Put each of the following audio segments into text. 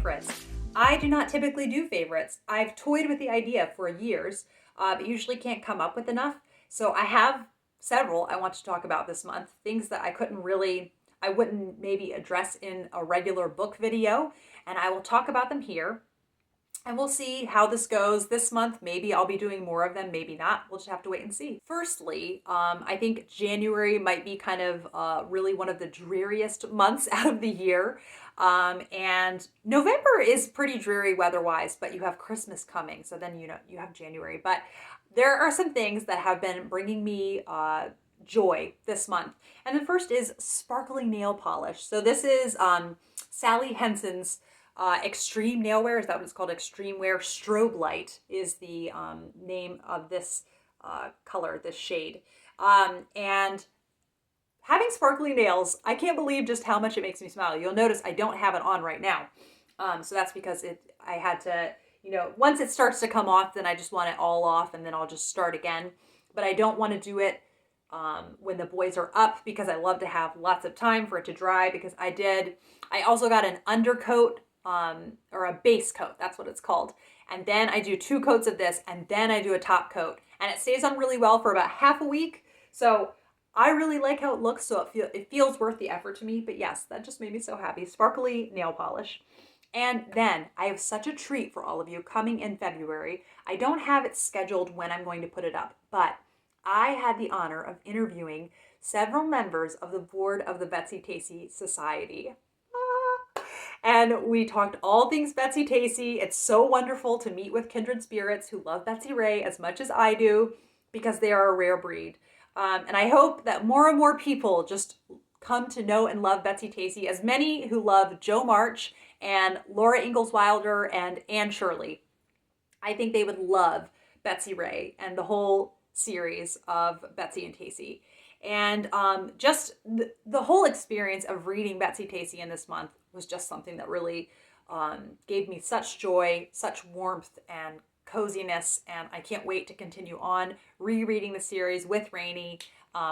favorites. I do not typically do favorites. I've toyed with the idea for years, but usually can't come up with enough. So I have several I want to talk about this month, things that I wouldn't maybe address in a regular book video, and I will talk about them here. And we'll see how this goes this month. Maybe I'll be doing more of them, maybe not. We'll just have to wait and see. Firstly, I think January might be kind of really one of the dreariest months out of the year. And November is pretty dreary weather-wise, but you have Christmas coming. So then, you have January. But there are some things that have been bringing me joy this month. And the first is sparkling nail polish. So this is Sally Henson's Extreme Nail Wear. Is that what it's called? Extreme Wear. Strobe Light is the name of this color, this shade. And having sparkly nails, I can't believe just how much it makes me smile. You'll notice I don't have it on right now. So that's because I had to, once it starts to come off, then I just want it all off and then I'll just start again. But I don't want to do it when the boys are up because I love to have lots of time for it to dry because I also got an undercoat or a base coat, that's what it's called. And then I do 2 coats of this and then I do a top coat and it stays on really well for about half a week. So I really like how it looks, so it feels worth the effort to me. But yes, that just made me so happy. Sparkly nail polish. And then I have such a treat for all of you coming in February. I don't have it scheduled when I'm going to put it up, but I had the honor of interviewing several members of the board of the Betsy Tacy Society. And we talked all things Betsy Tacy. It's so wonderful to meet with kindred spirits who love Betsy Ray as much as I do because they are a rare breed. And I hope that more and more people just come to know and love Betsy Tacy, as many who love Jo March and Laura Ingalls Wilder and Anne Shirley. I think they would love Betsy Ray and the whole series of Betsy and Tacy. And just the whole experience of reading Betsy Tacy in this month was just something that really gave me such joy, such warmth and coziness, and I can't wait to continue on rereading the series with Rainey.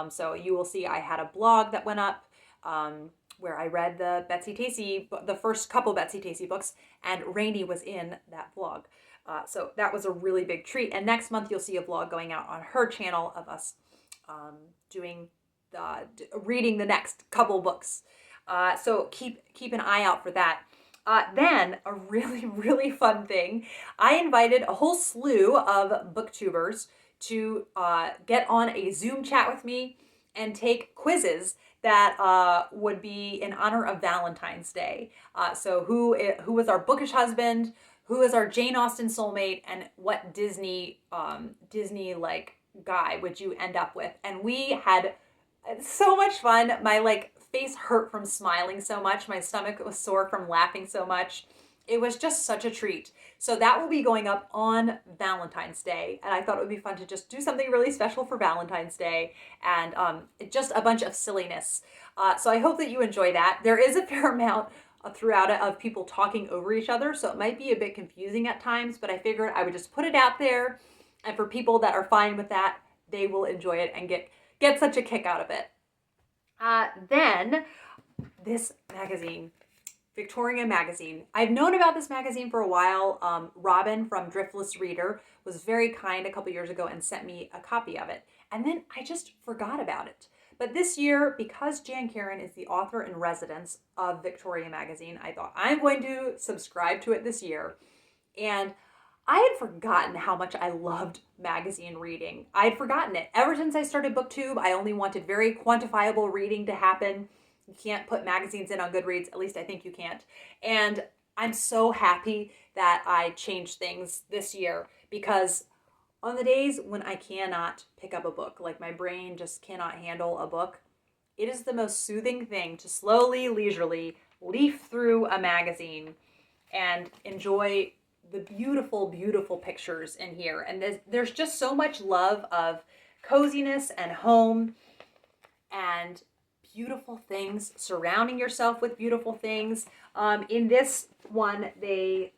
So you will see I had a blog that went up where I read the first couple Betsy Tacy books, and Rainey was in that blog. So that was a really big treat. And next month you'll see a vlog going out on her channel of us reading the next couple books. So keep an eye out for that. Then a really, really fun thing. I invited a whole slew of booktubers to get on a Zoom chat with me and take quizzes that would be in honor of Valentine's Day. So who was our bookish husband, who is our Jane Austen soulmate, and what Disney like guy would you end up with? And we had so much fun. My face hurt from smiling so much. My stomach was sore from laughing so much. It was just such a treat. So that will be going up on Valentine's Day. And I thought it would be fun to just do something really special for Valentine's Day and just a bunch of silliness. So I hope that you enjoy that. There is a fair amount throughout it of people talking over each other. So it might be a bit confusing at times, but I figured I would just put it out there. And for people that are fine with that, they will enjoy it and get such a kick out of it. Then this magazine, Victoria Magazine. I've known about this magazine for a while. Robin from Driftless Reader was very kind a couple years ago and sent me a copy of it. And then I just forgot about it. But this year, because Jan Karen is the author in residence of Victoria Magazine, I thought I'm going to subscribe to it this year. And I had forgotten how much I loved magazine reading. I had forgotten it. Ever since I started BookTube, I only wanted very quantifiable reading to happen. You can't put magazines in on Goodreads. At least I think you can't. And I'm so happy that I changed things this year because on the days when I cannot pick up a book, like my brain just cannot handle a book, it is the most soothing thing to slowly, leisurely leaf through a magazine and enjoy the beautiful, beautiful pictures in here. And there's just so much love of coziness and home and beautiful things, surrounding yourself with beautiful things. In this one, they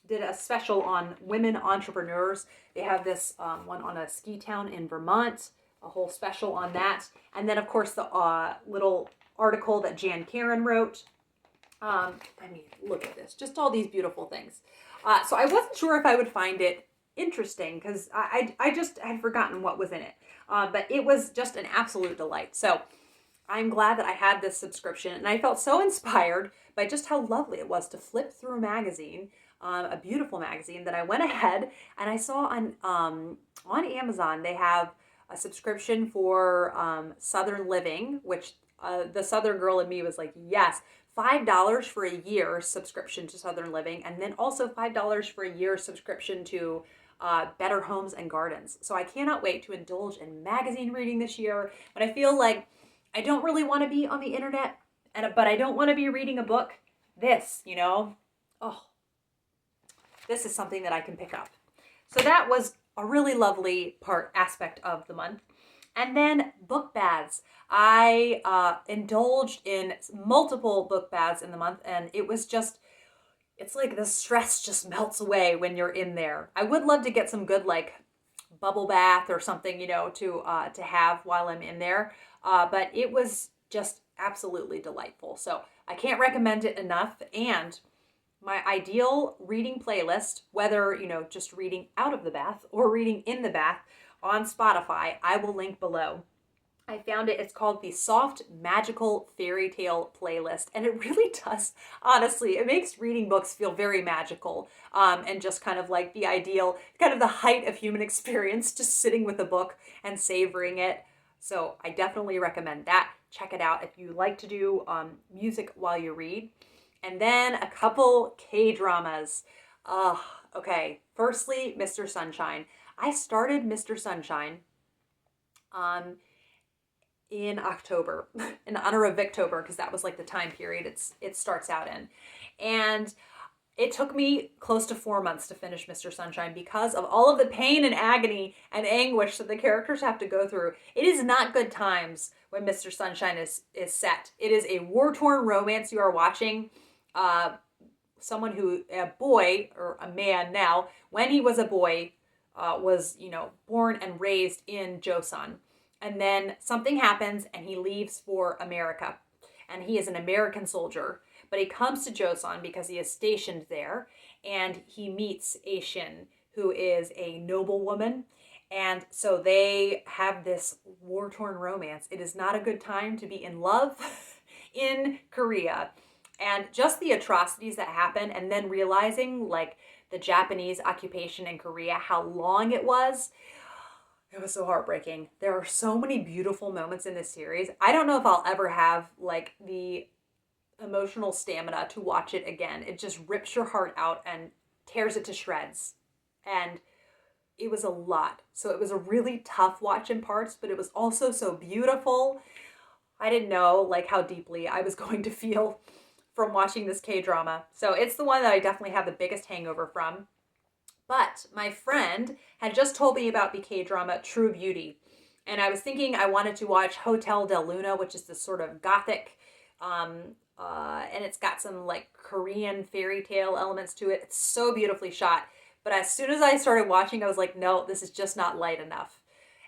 did a special on women entrepreneurs. They have this one on a ski town in Vermont, a whole special on that. And then, of course, the little article that Jan Karen wrote. I mean, look at this. Just all these beautiful things. So I wasn't sure if I would find it interesting because I just had forgotten what was in it. But it was just an absolute delight. So I'm glad that I had this subscription, and I felt so inspired by just how lovely it was to flip through a magazine, a beautiful magazine, that I went ahead and I saw on Amazon they have a subscription for Southern Living, which the Southern girl in me was like, yes, $5 for a year subscription to Southern Living, and then also $5 for a year subscription to Better Homes and Gardens. So I cannot wait to indulge in magazine reading this year. But I feel like I don't really want to be on the internet, but I don't want to be reading a book. Oh, this is something that I can pick up. So that was a really lovely aspect of the month. And then book baths. I indulged in multiple book baths in the month, and it's like the stress just melts away when you're in there. I would love to get some good like bubble bath or something, to have while I'm in there. But it was just absolutely delightful. So I can't recommend it enough. And my ideal reading playlist, whether, just reading out of the bath or reading in the bath on Spotify, I will link below. I found it. It's called the Soft Magical Fairy Tale Playlist. And it really does, honestly, it makes reading books feel very magical, and just kind of like the ideal, kind of the height of human experience, just sitting with a book and savoring it. So I definitely recommend that. Check it out if you like to do music while you read. And then a couple K-dramas. Okay. Firstly, Mr. Sunshine. I started Mr. Sunshine in October in honor of Victober, because that was like the time period it starts out in. And it took me close to 4 months to finish Mr. Sunshine because of all of the pain and agony and anguish that the characters have to go through. It is not good times when Mr. Sunshine is set. It is a war-torn romance you are watching. A boy, or a man now, when he was a boy, was, born and raised in Joseon. And then something happens and he leaves for America. And he is an American soldier. But he comes to Joseon because he is stationed there. And he meets A Shin, who is a noblewoman. And so they have this war-torn romance. It is not a good time to be in love in Korea. And just the atrocities that happen, and then realizing like the Japanese occupation in Korea, how long it was so heartbreaking. There are so many beautiful moments in this series. I don't know if I'll ever have like the emotional stamina to watch it again. It just rips your heart out and tears it to shreds. And it was a lot. So it was a really tough watch in parts, but it was also so beautiful. I didn't know like how deeply I was going to feel from watching this K-drama. So it's the one that I definitely have the biggest hangover from. But my friend had just told me about the K-drama True Beauty. And I was thinking I wanted to watch Hotel del Luna, which is this sort of gothic, and it's got some like Korean fairy tale elements to it. It's so beautifully shot. But as soon as I started watching, I was like, no, this is just not light enough.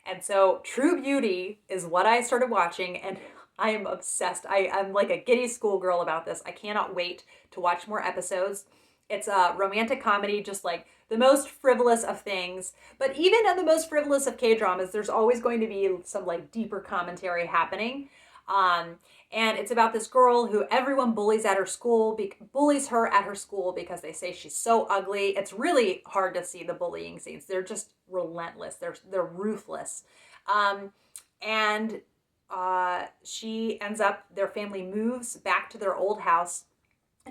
And so True Beauty is what I started watching, and I am obsessed. I'm like a giddy schoolgirl about this. I cannot wait to watch more episodes. It's a romantic comedy, just like the most frivolous of things. But even in the most frivolous of K-dramas, there's always going to be some like deeper commentary happening. And it's about this girl who everyone bullies her at her school because they say she's so ugly. It's really hard to see the bullying scenes. They're just relentless. They're ruthless. And their family moves back to their old house.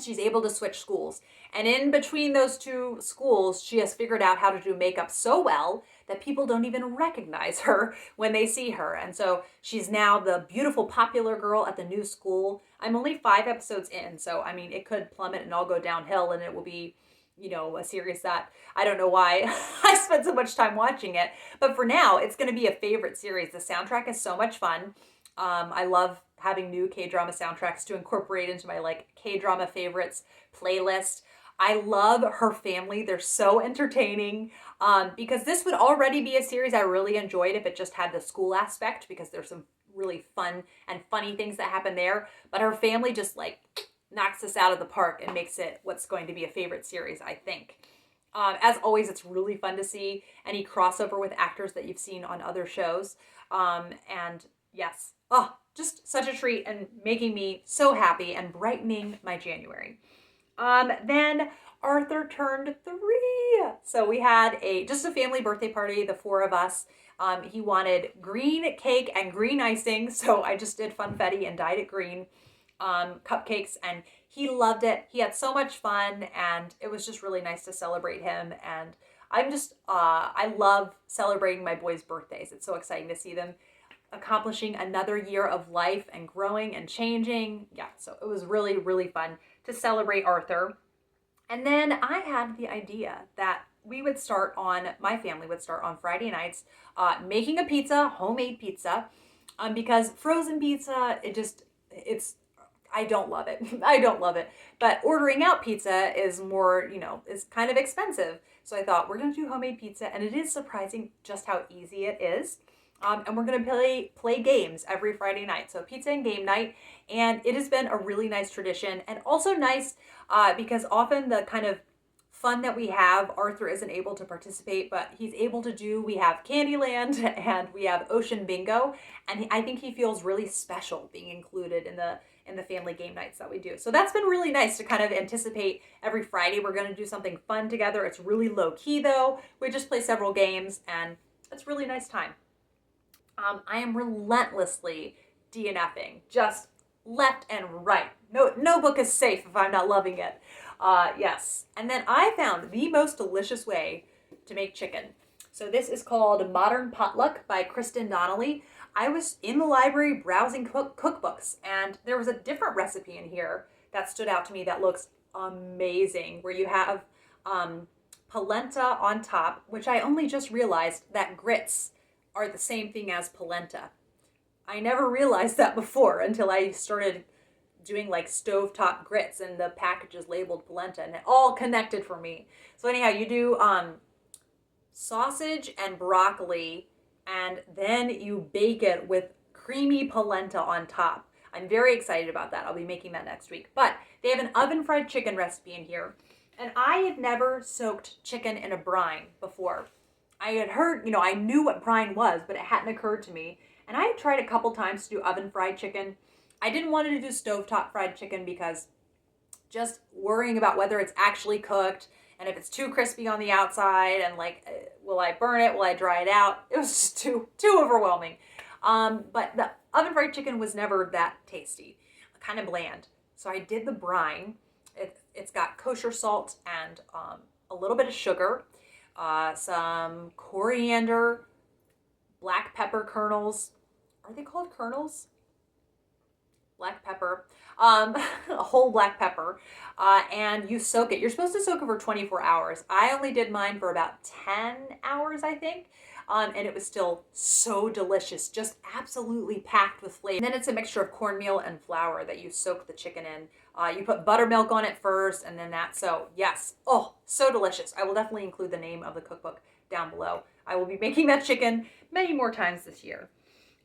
She's able to switch schools. And in between those two schools, she has figured out how to do makeup so well that people don't even recognize her when they see her. And so she's now the beautiful, popular girl at the new school. I'm only 5 episodes in, so I mean, it could plummet and all go downhill, and it will be, a series that I don't know why I spent so much time watching it. But for now, it's going to be a favorite series. The soundtrack is so much fun. I love having new K-drama soundtracks to incorporate into my like K-drama favorites playlist. I love her family. They're so entertaining, because this would already be a series I really enjoyed if it just had the school aspect, because there's some really fun and funny things that happen there. But her family just like knocks this out of the park and makes it what's going to be a favorite series, I think. As always, it's really fun to see any crossover with actors that you've seen on other shows. And yes, oh, just such a treat and making me so happy and brightening my January. Then Arthur turned 3. So we had just a family birthday party, the 4 of us. He wanted green cake and green icing, so I just did funfetti and dyed it green. Cupcakes, and he loved it. He had so much fun, and it was just really nice to celebrate him. And I love celebrating my boys' birthdays. It's so exciting to see them accomplishing another year of life and growing and changing. Yeah, so it was really, really fun to celebrate Arthur. And then I had the idea that my family would start on Friday nights making a pizza, homemade pizza, because frozen pizza, I don't love it. I don't love it. But ordering out pizza is more, is kind of expensive. So I thought we're going to do homemade pizza, and it is surprising just how easy it is. And we're going to play games every Friday night. So pizza and game night. And it has been a really nice tradition, and also nice because often the kind of fun that we have, Arthur isn't able to participate, but he's able to do. We have Candyland and we have Ocean Bingo, and I think he feels really special being included in the family game nights that we do. So that's been really nice to kind of anticipate every Friday we're going to do something fun together. It's really low key though. We just play several games, and it's a really nice time. I am relentlessly DNFing, just left and right. No book is safe if I'm not loving it. Yes. And then I found the most delicious way to make chicken. So this is called Modern Potluck by Kristen Donnelly. I was in the library browsing cookbooks, and there was a different recipe in here that stood out to me that looks amazing, where you have polenta on top, which I only just realized that grits are the same thing as polenta. I never realized that before until I started doing like stovetop grits and the package is labeled polenta, and it all connected for me. So anyhow, you do sausage and broccoli, and then you bake it with creamy polenta on top. I'm very excited about that. I'll be making that next week. But they have an oven fried chicken recipe in here, and I had never soaked chicken in a brine before. I had heard, I knew what brine was, but it hadn't occurred to me. And I had tried a couple times to do oven fried chicken. I didn't want to do stovetop fried chicken because just worrying about whether it's actually cooked and if it's too crispy on the outside and like, will I burn it? Will I dry it out? It was just too overwhelming. But the oven fried chicken was never that tasty, kind of bland. So I did the brine. It's got kosher salt and a little bit of sugar, some coriander, black pepper kernels. Are they called kernels? Black pepper, a whole black pepper, and you soak it. You're supposed to soak it for 24 hours. I only did mine for about 10 hours, I think, and it was still so delicious, just absolutely packed with flavor. And then it's a mixture of cornmeal and flour that you soak the chicken in. You put buttermilk on it first, and then that. So yes, oh, so delicious. I will definitely include the name of the cookbook down below. I will be making that chicken many more times this year.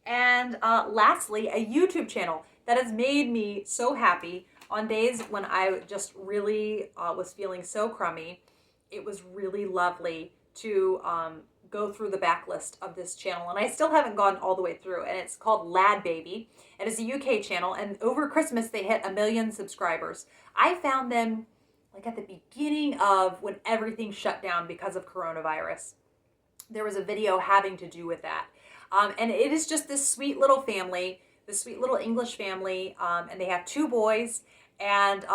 And lastly, a YouTube channel that has made me so happy on days when I just really was feeling so crummy. It was really lovely to go through the backlist of this channel, and I still haven't gone all the way through, and it's called Lad Baby. It is a UK channel, and over Christmas they hit 1 million subscribers. I found them like at the beginning of when everything shut down because of coronavirus. There was a video having to do with that. And it is just this sweet little family, this sweet little English family, and they have 2 boys, and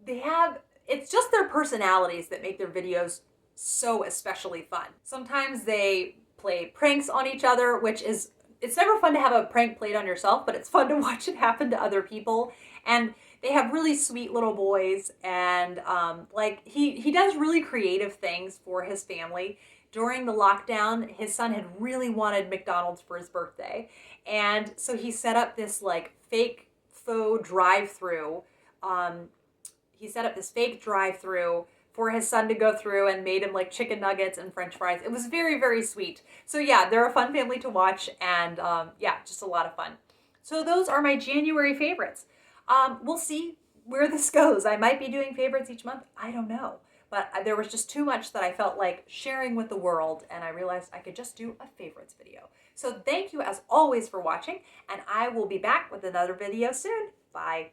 it's just their personalities that make their videos so especially fun. Sometimes they play pranks on each other, it's never fun to have a prank played on yourself, but it's fun to watch it happen to other people. And they have really sweet little boys, and he does really creative things for his family. During the lockdown, his son had really wanted McDonald's for his birthday. And so he set up this like fake faux drive-through. He set up this fake drive-through for his son to go through and made him like chicken nuggets and French fries. It was very, very sweet. So yeah, they're a fun family to watch, and yeah, just a lot of fun. So those are my January favorites. We'll see where this goes. I might be doing favorites each month. I don't know. But there was just too much that I felt like sharing with the world, and I realized I could just do a favorites video. So thank you as always for watching, and I will be back with another video soon. Bye.